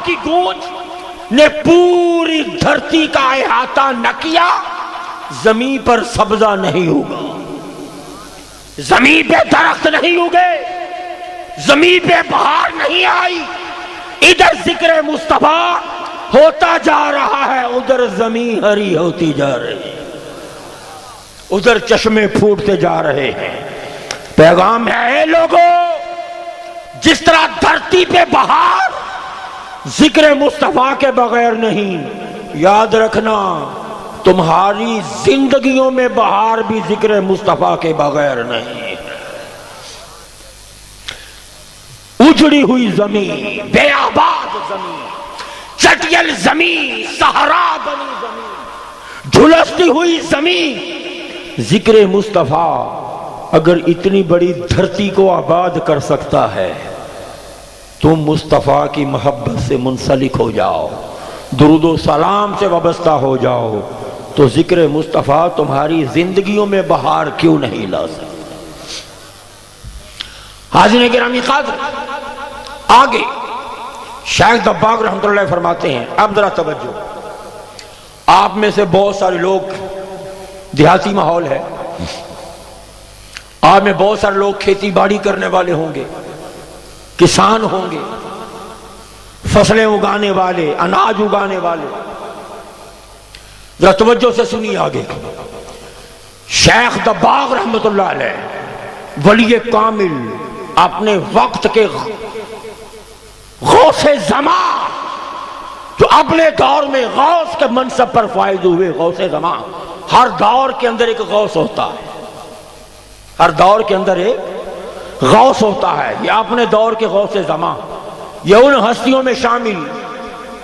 آپ کی گونج نے پوری دھرتی کا احاطہ نہ کیا، زمین پر سبزہ نہیں ہوگا، زمین پہ درخت نہیں ہوگے، زمین پہ بہار نہیں آئی۔ ادھر ذکر مصطفیٰ ہوتا جا رہا ہے، ادھر زمین ہری ہوتی جا رہی ہے، ادھر چشمے پھوٹتے جا رہے ہیں۔ پیغام ہے اے لوگوں، جس طرح دھرتی پہ بہار ذکر مصطفیٰ کے بغیر نہیں، یاد رکھنا تمہاری زندگیوں میں بہار بھی ذکر مصطفیٰ کے بغیر نہیں۔ اجڑی ہوئی زمین، بے آباد زمین، چٹیل زمین، صحرا بنی زمین، جھلستی ہوئی زمین، ذکر مصطفیٰ اگر اتنی بڑی دھرتی کو آباد کر سکتا ہے، تم مصطفیٰ کی محبت سے منسلک ہو جاؤ، درود و سلام سے وابستہ ہو جاؤ، تو ذکر مصطفیٰ تمہاری زندگیوں میں بہار کیوں نہیں لا سکتا؟ حاضرین گرامی قادر، آگے شیخ دباغ رحمۃ اللہ فرماتے ہیں، اب ذرا توجہ، آپ میں سے بہت سارے لوگ، دیہاتی ماحول ہے، آپ میں بہت سارے لوگ کھیتی باڑی کرنے والے ہوں گے، کسان ہوں گے، فصلیں اگانے والے، اناج اگانے والے۔ ذرا توجہ سے سنیے آگے، شیخ دباغ رحمۃ اللہ علیہ ولی کامل، اپنے وقت کے غوث زمان، جو اپنے دور میں غوث کے منصب پر فائز ہوئے، غوث زمان۔ ہر دور کے اندر ایک غوث ہوتا ہے، ہر دور کے اندر ایک غوث ہوتا ہے، یہ اپنے دور کے غوث زمان، یہ ان ہستیوں میں شامل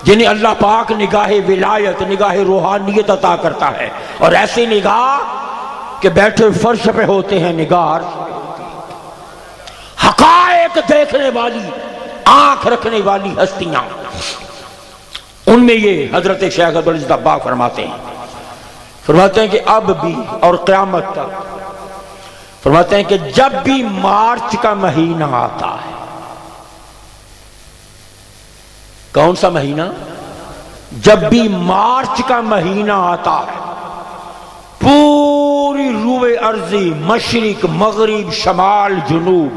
جنہیں اللہ پاک نگاہ ولایت، نگاہ روحانیت عطا کرتا ہے، اور ایسی نگاہ کہ بیٹھے فرش پہ ہوتے ہیں، نگاہ عرش پہ ہوتی ہے، حقائق دیکھنے والی، آنکھ رکھنے والی ہستیاں۔ ان میں یہ حضرت شیخ عبدالعزیز دباغ فرماتے ہیں کہ اب بھی اور قیامت تک، فرماتے ہیں کہ جب بھی مارچ کا مہینہ آتا ہے، کون سا مہینہ؟ جب بھی مارچ کا مہینہ آتا ہے، پوری روئے ارضی، مشرق، مغرب، شمال، جنوب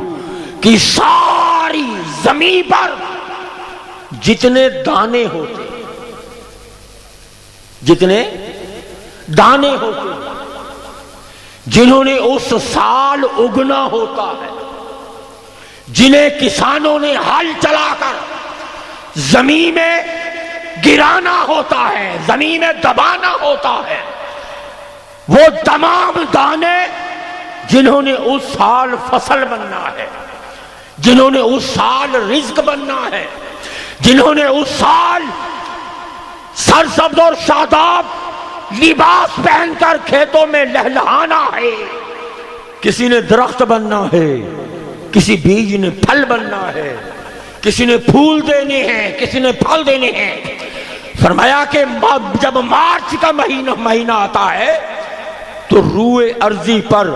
کی ساری زمین پر جتنے دانے ہوتے، جتنے دانے ہوتے جنہوں نے اس سال اگنا ہوتا ہے، جنہیں کسانوں نے ہل چلا کر زمین میں گرانا ہوتا ہے، زمین میں دبانا ہوتا ہے، وہ تمام دانے جنہوں نے اس سال فصل بننا ہے، جنہوں نے اس سال رزق بننا ہے، جنہوں نے اس سال سرسبز اور شاداب لباس پہن کر کھیتوں میں لہلہانا ہے، کسی نے درخت بننا ہے، کسی بیج نے پھل بننا ہے، کسی نے پھول دینے ہیں، کسی نے پھل دینے ہیں۔ فرمایا کہ جب مارچ کا مہینہ آتا ہے تو روئے ارضی پر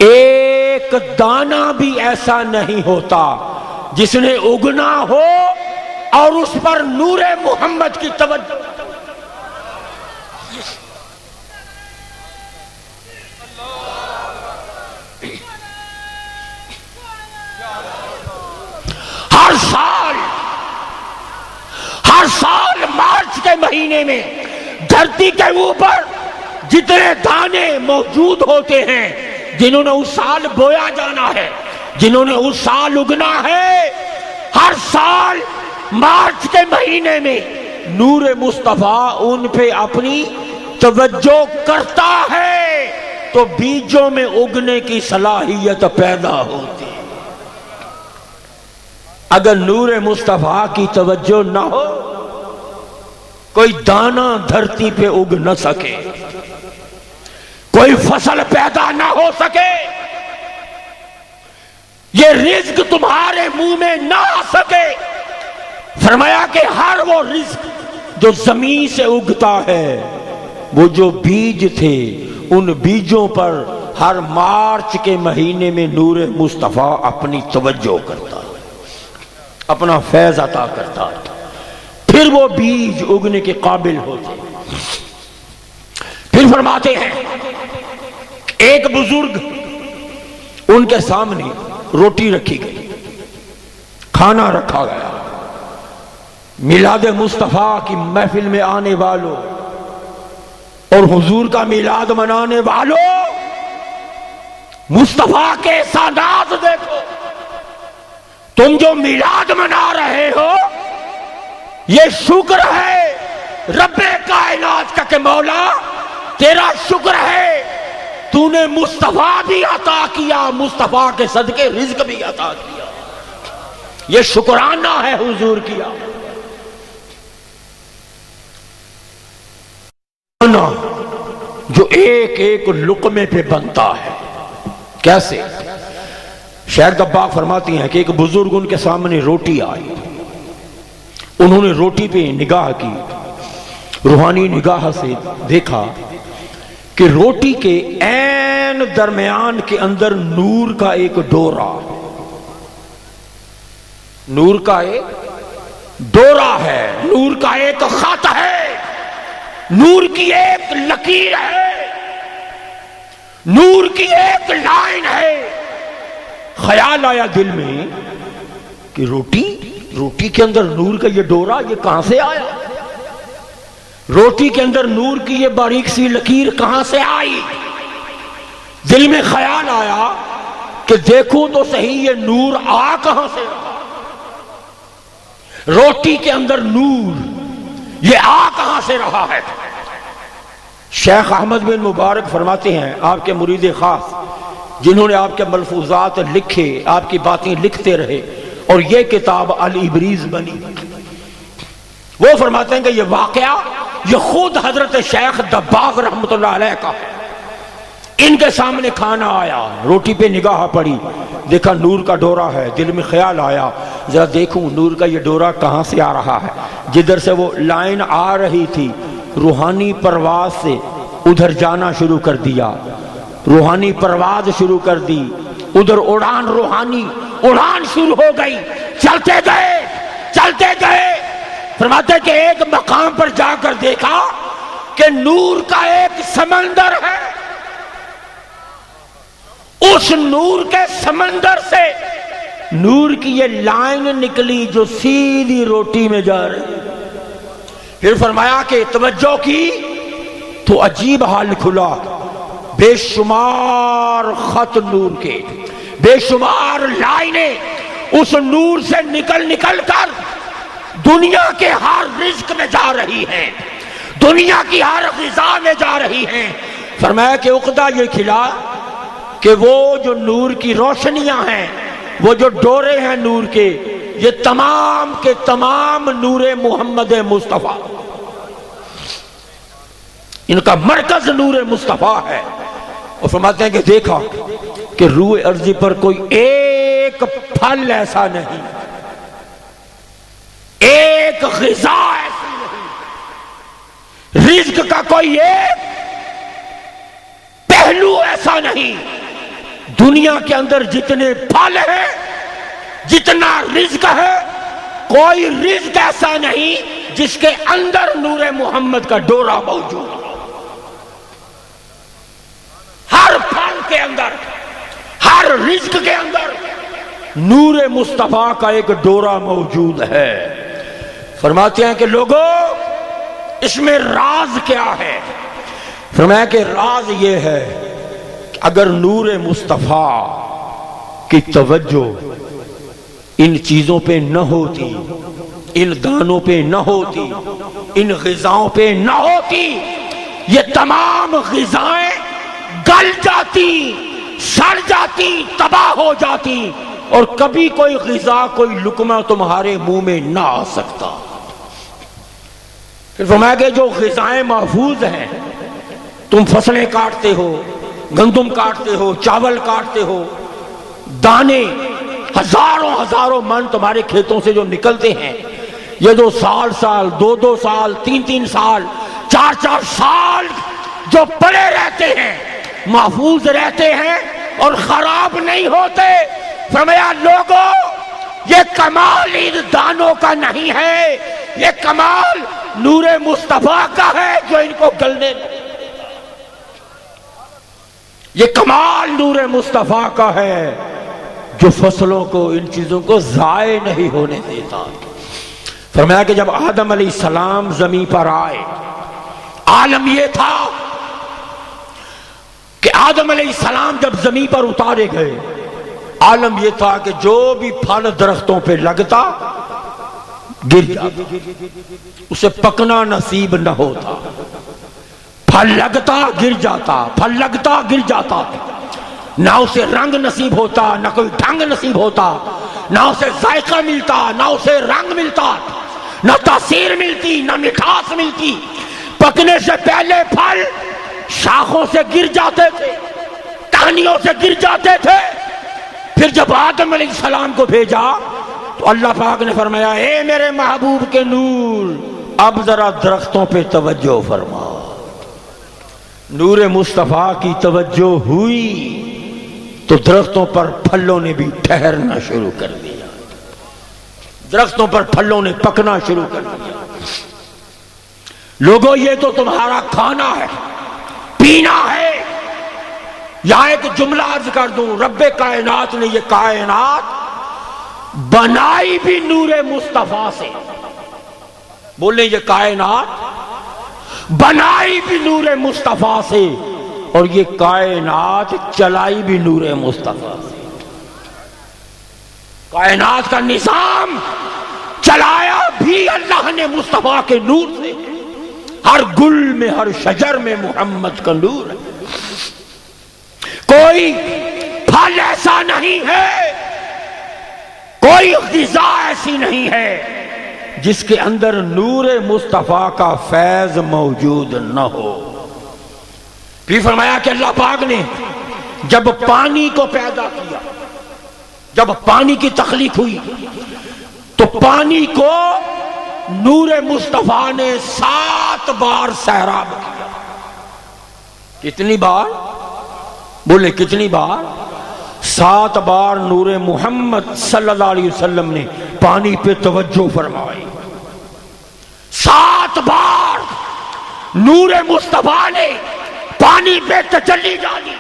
ایک دانہ بھی ایسا نہیں ہوتا جس نے اگنا ہو اور اس پر نور محمد کی توجہ۔ ہر سال مارچ کے مہینے میں دھرتی کے اوپر جتنے دانے موجود ہوتے ہیں، جنہوں نے اس سال بویا جانا ہے، جنہوں نے اس سال اگنا ہے، ہر سال مارچ کے مہینے میں نور مصطفیٰ ان پہ اپنی توجہ کرتا ہے تو بیجوں میں اگنے کی صلاحیت پیدا ہوتی ہے۔ اگر نور مصطفیٰ کی توجہ نہ ہو، کوئی دانہ دھرتی پہ اگ نہ سکے، کوئی فصل پیدا نہ ہو سکے، یہ رزق تمہارے منہ میں نہ آ سکے۔ فرمایا کہ ہر وہ رزق جو زمین سے اگتا ہے، وہ جو بیج تھے، ان بیجوں پر ہر مارچ کے مہینے میں نور مصطفیٰ اپنی توجہ کرتا، اپنا فیض عطا کرتا۔ پھر وہ بیج اگنے کے قابل ہوتے. پھر فرماتے ہیں ایک بزرگ، ان کے سامنے روٹی رکھی گئی، کھانا رکھا گیا. میلاد مصطفیٰ کی محفل میں آنے والوں اور حضور کا میلاد منانے والوں، مصطفیٰ کے احسانات دیکھو. تم جو میلاد منا رہے ہو یہ شکر ہے رب کائنات کا کہ مولا تیرا شکر ہے تو نے مصطفیٰ بھی عطا کیا، مصطفیٰ کے صدقے رزق بھی عطا کیا. یہ شکرانہ ہے حضور کیا. جو ایک ایک لقمے پہ بنتا ہے. کیسے؟ شیخ دباغ فرماتی ہیں کہ ایک بزرگ ان کے سامنے روٹی آئی، انہوں نے روٹی پہ نگاہ کی، روحانی نگاہ سے دیکھا کہ روٹی کے عین درمیان کے اندر نور کا ایک ڈورا، نور کا ایک ڈورا ہے، نور کا ایک خط ہے، نور کی ایک لکیر ہے، نور کی ایک لائن ہے. خیال آیا دل میں کہ روٹی کے اندر نور کا یہ ڈورا یہ کہاں سے آیا؟ روٹی کے اندر نور کی یہ باریک سی لکیر کہاں سے آئی؟ دل میں خیال آیا کہ دیکھوں تو صحیح یہ نور آ کہاں سے رہا؟ روٹی کے اندر نور یہ آ کہاں سے رہا ہے؟ شیخ احمد بن مبارک فرماتے ہیں، آپ کے مرید خاص جنہوں نے آپ کے ملفوظات لکھے، آپ کی باتیں لکھتے رہے اور یہ کتاب الابریز بنی. وہ فرماتے ہیں کہ یہ واقعہ یہ خود حضرت شیخ دباغ رحمت اللہ علیہ کا ہے. ان کے سامنے کھانا آیا، روٹی پہ نگاہ پڑی، دیکھا نور کا ڈورا ہے. دل میں خیال آیا ذرا دیکھوں نور کا یہ ڈورا کہاں سے آ رہا ہے. جدھر سے وہ لائن آ رہی تھی روحانی پرواز سے ادھر جانا شروع کر دیا، روحانی پرواز شروع کر دی، ادھر اڑان، روحانی اڑان شروع ہو گئی. چلتے گئے فرماتے کہ ایک مقام پر جا کر دیکھا کہ نور کا ایک سمندر ہے. اس نور کے سمندر سے نور کی یہ لائن نکلی جو سیدھی روٹی میں جا رہی. پھر فرمایا کہ توجہ کی تو عجیب حال کھلا، بے شمار خط نور کے، بے شمار لائنیں اس نور سے نکل کر دنیا کے ہر رزق میں جا رہی ہیں، دنیا کی ہر غذا میں جا رہی ہیں. فرمایا کہ عقدہ یہ کھلا کہ وہ جو نور کی روشنیاں ہیں، وہ جو ڈورے ہیں نور کے، یہ تمام کے تمام نور محمد مصطفیٰ، ان کا مرکز نور مصطفیٰ ہے. اور فرماتے ہیں کہ دیکھا کہ روح ارضی پر کوئی ایک پھل ایسا نہیں، ایک غذا ایسی نہیں، رزق کا کوئی ایک پہلو ایسا نہیں. دنیا کے اندر جتنے پھل ہیں، جتنا رزق ہے، کوئی رزق ایسا نہیں جس کے اندر نور محمد کا ڈورا موجود ہو. ہر پھل کے اندر، ہر رزق کے اندر نور مصطفیٰ کا ایک ڈورا موجود ہے. فرماتے ہیں کہ لوگوں اس میں راز کیا ہے؟ فرمایا کہ راز یہ ہے کہ اگر نور مصطفیٰ کی توجہ ان چیزوں پہ نہ ہوتی، ان دانوں پہ نہ ہوتی، ان غذاؤں پہ نہ ہوتی، یہ تمام غذائیں گل جاتی، سڑ جاتی، تباہ ہو جاتی، اور کبھی کوئی غذا، کوئی لقمہ تمہارے منہ میں نہ آ سکتا. پھر فرمایا کہ جو غذائیں محفوظ ہیں، تم فصلیں کاٹتے ہو، گندم کاٹتے ہو، چاول کاٹتے ہو، دانے ہزاروں من تمہارے کھیتوں سے جو نکلتے ہیں، یہ جو سال 2 سال 3 سال 4 سال جو پڑے رہتے ہیں، محفوظ رہتے ہیں اور خراب نہیں ہوتے. فرمایا لوگوں یہ کمال ان دانوں کا نہیں ہے، یہ کمال نور مصطفیٰ کا ہے جو ان کو گلنے نہیں، یہ کمال نور مصطفیٰ کا ہے جو فصلوں کو، ان چیزوں کو ضائع نہیں ہونے دیتا۔ فرمایا کہ جب آدم علیہ السلام زمین پر آئے، عالم یہ تھا کہ آدم علیہ السلام جب زمین پر اتارے گئے، عالم یہ تھا کہ جو بھی پھل درختوں پہ لگتا گر جاتا، اسے پکنا نصیب نہ ہوتا، پھل لگتا گر جاتا، پھل لگتا گر جاتا، نہ اسے رنگ نصیب ہوتا، نہ کوئی ڈھنگ نصیب ہوتا، نہ اسے ذائقہ ملتا، نہ اسے رنگ ملتا، نہ تاثیر ملتی، نہ مٹھاس ملتی۔ پکنے سے پہلے پھل شاخوں سے گر جاتے تھے، ٹہنیوں سے گر جاتے تھے۔ پھر جب آدم علیہ السلام کو بھیجا تو اللہ پاک نے فرمایا، اے میرے محبوب کے نور، اب ذرا درختوں پہ توجہ فرما۔ نور مصطفیٰ کی توجہ ہوئی تو درختوں پر پھلوں نے بھی ٹھہرنا شروع کر دیا، درختوں پر پھلوں نے پکنا شروع کر دیا۔ لوگوں یہ تو تمہارا کھانا ہے، پینا ہے۔ یہاں ایک جملہ عرض کر دوں، رب کائنات نے یہ کائنات بنائی بھی نور مصطفیٰ سے۔ بولیں یہ کائنات بنائی بھی نور مصطفیٰ سے، اور یہ کائنات چلائی بھی نور مصطفیٰ سے۔ کائنات کا نظام چلایا بھی اللہ نے مصطفیٰ کے نور سے۔ ہر گل میں، ہر شجر میں محمد کا نور ہے۔ کوئی پھل ایسا نہیں ہے، کوئی غذا ایسی نہیں ہے جس کے اندر نور مصطفیٰ کا فیض موجود نہ ہو۔ پھر فرمایا کہ اللہ پاک نے جب پانی کو پیدا کیا، جب پانی کی تخلیق ہوئی تو پانی کو نور مصطفیٰ نے 7 بار سیراب کیا۔ کتنی بار؟ بولے کتنی بار؟ 7 بار نور محمد صلی اللہ علیہ وسلم نے پانی پہ توجہ فرمائی۔ 7 بار نور مصطفیٰ نے پانی پہ تجلی ڈالی،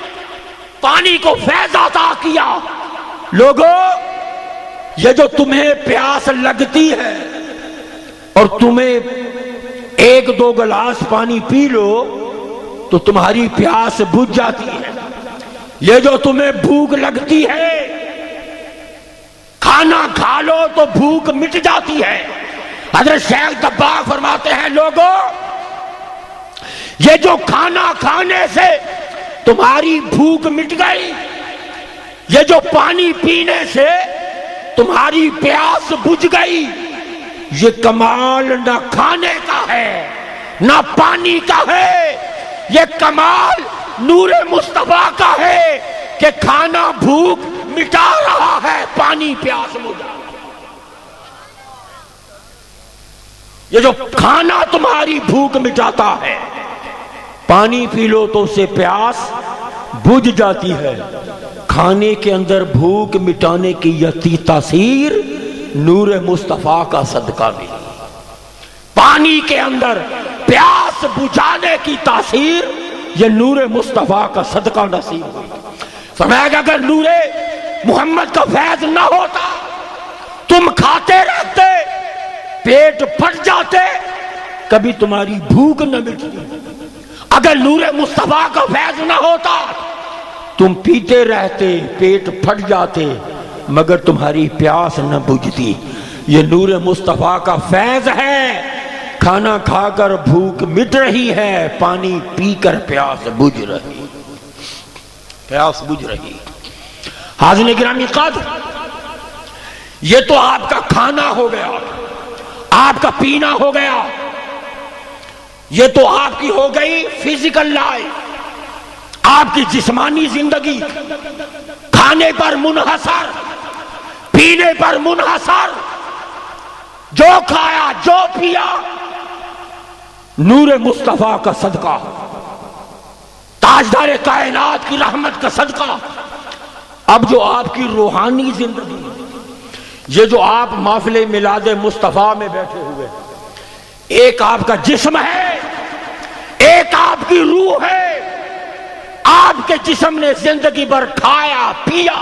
پانی کو فیض عطا کیا۔ لوگوں، یہ جو تمہیں پیاس لگتی ہے اور تمہیں 1-2 گلاس پانی پی لو تو تمہاری پیاس بجھ جاتی ہے۔ یہ جو تمہیں بھوک لگتی ہے، کھانا کھا لو تو بھوک مٹ جاتی ہے۔ حضرت شیخ دباغ فرماتے ہیں، لوگوں یہ جو کھانا کھانے سے تمہاری بھوک مٹ گئی، یہ جو پانی پینے سے تمہاری پیاس بجھ گئی، یہ کمال نہ کھانے کا ہے نہ پانی کا ہے، یہ کمال نور مصطفیٰ کا ہے کہ کھانا بھوک مٹا رہا ہے، پانی پیاس بجھا۔ یہ جو کھانا تمہاری بھوک مٹاتا ہے، پانی پی لو تو اسے پیاس بجھ جاتی ہے۔ کھانے کے اندر بھوک مٹانے کی یہ تاثیر نور مصطفیٰ کا صدقہ ملی۔ پانی کے اندر پیاس بجھانے کی تاثیر یہ نور مصطفیٰ کا صدقہ نصیب ہوئی۔ فرمایا کہ اگر نور محمد کا فیض نہ ہوتا، تم کھاتے رہتے، پیٹ پھٹ جاتے، کبھی تمہاری بھوک نہ مٹتی۔ اگر نور مصطفیٰ کا فیض نہ ہوتا، تم پیتے رہتے، پیٹ پھٹ جاتے، مگر تمہاری پیاس نہ بجھتی۔ یہ نور مصطفیٰ کا فیض ہے۔ کھانا کھا کر بھوک مٹ رہی ہے، پانی پی کر پیاس بجھ رہی، پیاس بجھ رہی۔ حاضرین گرامی قدر، یہ تو آپ کا کھانا ہو گیا، آپ کا پینا ہو گیا، یہ تو آپ کی ہو گئی فزیکل لائف، آپ کی جسمانی زندگی، کھانے پر منحصر، پینے پر منحصر، جو کھایا جو پیا نور مصطفیٰ کا صدقہ، تاجدار کائنات کی رحمت کا صدقہ۔ اب جو آپ کی روحانی زندگی، یہ جو آپ محفل میلاد مصطفیٰ میں بیٹھے ہوئے، ایک آپ کا جسم ہے، ایک آپ کی روح ہے۔ آپ کے جسم نے زندگی بھر کھایا پیا،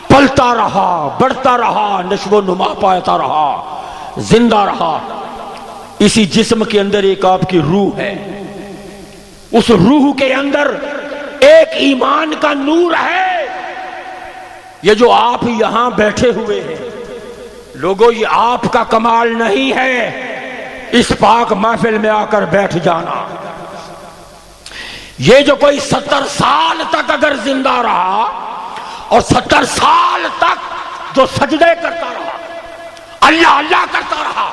پلتا رہا، بڑھتا رہا، نشو و نما پاتا رہا، زندہ رہا۔ اسی جسم کے اندر ایک آپ کی روح ہے، اس روح کے اندر ایک ایمان کا نور ہے۔ یہ جو آپ یہاں بیٹھے ہوئے ہیں لوگوں، یہ آپ کا کمال نہیں ہے اس پاک محفل میں آ کر بیٹھ جانا۔ یہ جو کوئی 70 سال تک اگر زندہ رہا اور 70 سال تک جو سجدے کرتا رہا، اللہ اللہ کرتا رہا،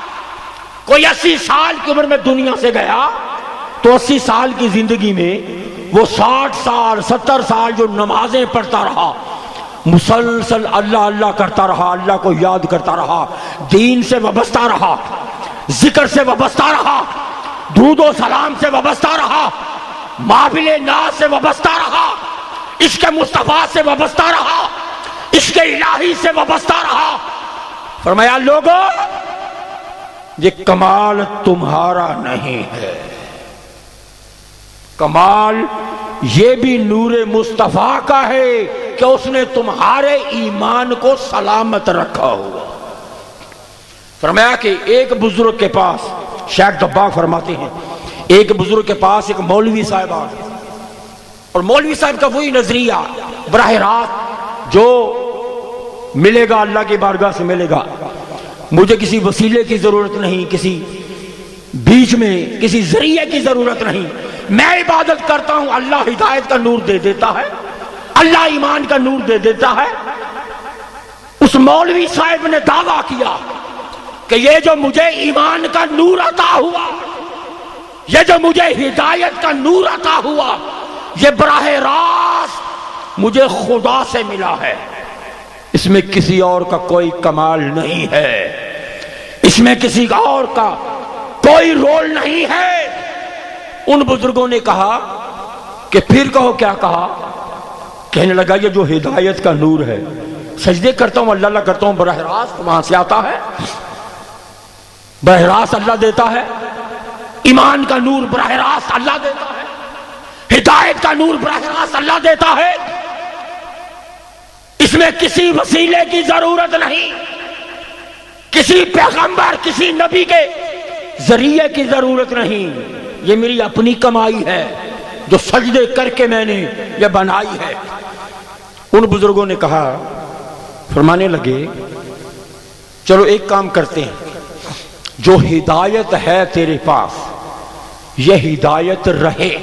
کوئی 80 سال کی عمر میں دنیا سے گیا تو 80 سال کی زندگی میں وہ 60 سال 70 سال جو نمازیں پڑھتا رہا، مسلسل اللہ اللہ کرتا رہا، اللہ کو یاد کرتا رہا، دین سے وابستہ رہا، ذکر سے وابستہ رہا، درود و سلام سے وابستہ رہا، محفل ناز سے وابستہ رہا، عشق مصطفیٰ سے وابستہ رہا، عشق الہی سے وابستہ رہا۔ فرمایا لوگوں، یہ کمال تمہارا نہیں ہے، کمال یہ بھی نور مصطفیٰ کا ہے کہ اس نے تمہارے ایمان کو سلامت رکھا ہوا۔ فرمایا کہ ایک بزرگ کے پاس، شیخ دباغ فرماتے ہیں، ایک بزرگ کے پاس ایک مولوی صاحب آ گئے، اور مولوی صاحب کا وہی نظریہ براہ راست جو ملے گا اللہ کی بارگاہ سے ملے گا، مجھے کسی وسیلے کی ضرورت نہیں، کسی بیچ میں کسی ذریعے کی ضرورت نہیں، میں عبادت کرتا ہوں، اللہ ہدایت کا نور دے دیتا ہے، اللہ ایمان کا نور دے دیتا ہے۔ اس مولوی صاحب نے دعویٰ کیا کہ یہ جو مجھے ایمان کا نور عطا ہوا، یہ جو مجھے ہدایت کا نور عطا ہوا، یہ براہ راست مجھے خدا سے ملا ہے، اس میں کسی اور کا کوئی کمال نہیں ہے، اس میں کسی اور کا کوئی رول نہیں ہے۔ ان بزرگوں نے کہا کہ پھر کہو کیا کہا؟ کہنے لگا یہ جو ہدایت کا نور ہے، سجدے کرتا ہوں، اللہ اللہ کرتا ہوں، براہ راست وہاں سے آتا ہے، براہ راست اللہ دیتا ہے، ایمان کا نور براہ راست اللہ دیتا ہے، ہدایت کا نور براہ راست اللہ دیتا ہے، اس میں کسی وسیلے کی ضرورت نہیں، کسی پیغمبر کسی نبی کے ذریعے کی ضرورت نہیں، یہ میری اپنی کمائی ہے جو سجدے کر کے میں نے یہ بنائی ہے۔ ان بزرگوں نے کہا، فرمانے لگے چلو ایک کام کرتے ہیں، جو ہدایت ہے تیرے پاس یہ ہدایت رہے،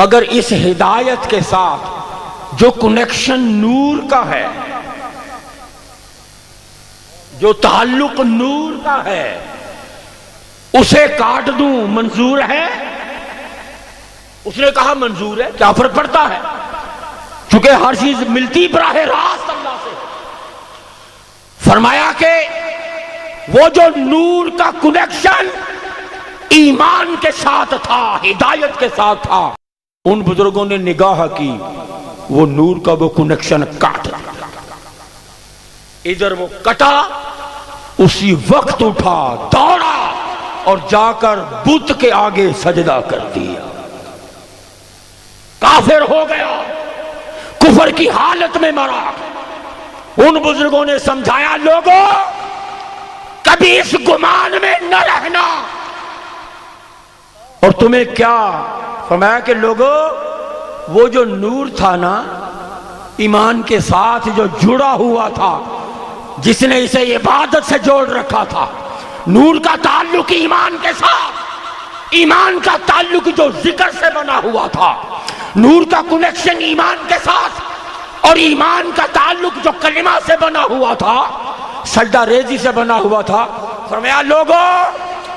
مگر اس ہدایت کے ساتھ جو کنیکشن نور کا ہے، جو تعلق نور کا ہے، اسے کاٹ دوں، منظور ہے؟ اس نے کہا منظور ہے، کیا فرق پڑتا ہے، چونکہ ہر چیز ملتی براہ راست اللہ سے۔ فرمایا کہ وہ جو نور کا کنیکشن ایمان کے ساتھ تھا، ہدایت کے ساتھ تھا، ان بزرگوں نے نگاہ کی، وہ نور کا وہ کنیکشن کاٹ دیا، ادھر وہ کٹا، اسی وقت اٹھا، دوڑا اور جا کر بت کے آگے سجدہ کر دیا، کافر ہو گیا، کفر کی حالت میں مرا۔ ان بزرگوں نے سمجھایا لوگوں کبھی اس گمان میں نہ رہنا، اور تمہیں کیا فرمایا کہ لوگوں وہ جو نور تھا نا ایمان کے ساتھ جو جڑا ہوا تھا، جس نے اسے عبادت سے جوڑ رکھا تھا، نور کا تعلق ایمان کے ساتھ، ایمان کا تعلق جو ذکر سے بنا ہوا تھا، نور کا کنیکشن ایمان کے ساتھ، اور ایمان کا تعلق جو کلمہ سے بنا ہوا تھا، سجدہ ریزی سے بنا ہوا تھا۔ فرمایا لوگوں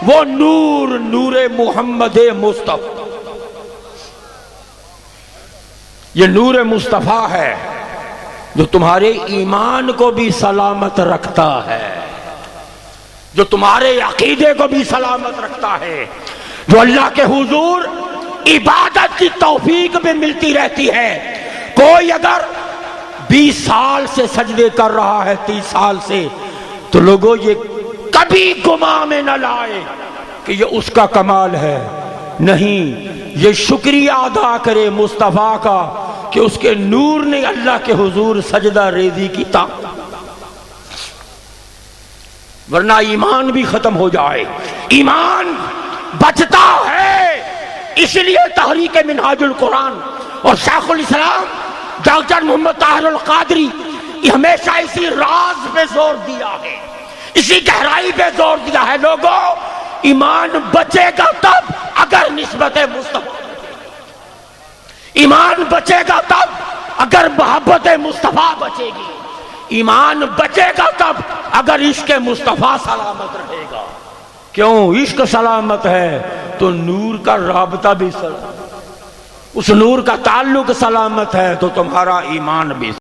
وہ نور، نور محمد مصطفیٰ، یہ نور مصطفیٰ ہے جو تمہارے ایمان کو بھی سلامت رکھتا ہے، جو تمہارے عقیدے کو بھی سلامت رکھتا ہے، جو اللہ کے حضور عبادت کی توفیق بھی ملتی رہتی ہے۔ کوئی اگر 20 سال سے سجدے کر رہا ہے، 30 سال سے، تو لوگوں یہ کبھی گمان میں نہ لائے کہ یہ اس کا کمال ہے، نہیں، یہ شکریہ ادا کرے مصطفیٰ کا کہ اس کے نور نے اللہ کے حضور سجدہ ریزی کی طاقت، ورنہ ایمان بھی ختم ہو جائے۔ ایمان بچتا ہے، اس لیے تحریک منہاج القرآن اور شیخ الاسلام ڈاکٹر محمد طاہر القادری ہمیشہ اسی راز پہ زور دیا ہے، اسی گہرائی پہ زور دیا ہے۔ لوگوں، ایمان بچے گا تب اگر نسبت مصطفیٰ، ایمان بچے گا تب اگر محبت مصطفیٰ بچے گی، ایمان بچے گا تب اگر عشق مصطفیٰ سلامت رہے گا۔ کیوں؟ عشق سلامت ہے تو نور کا رابطہ بھی سلامت، اس نور کا تعلق سلامت ہے تو تمہارا ایمان بھی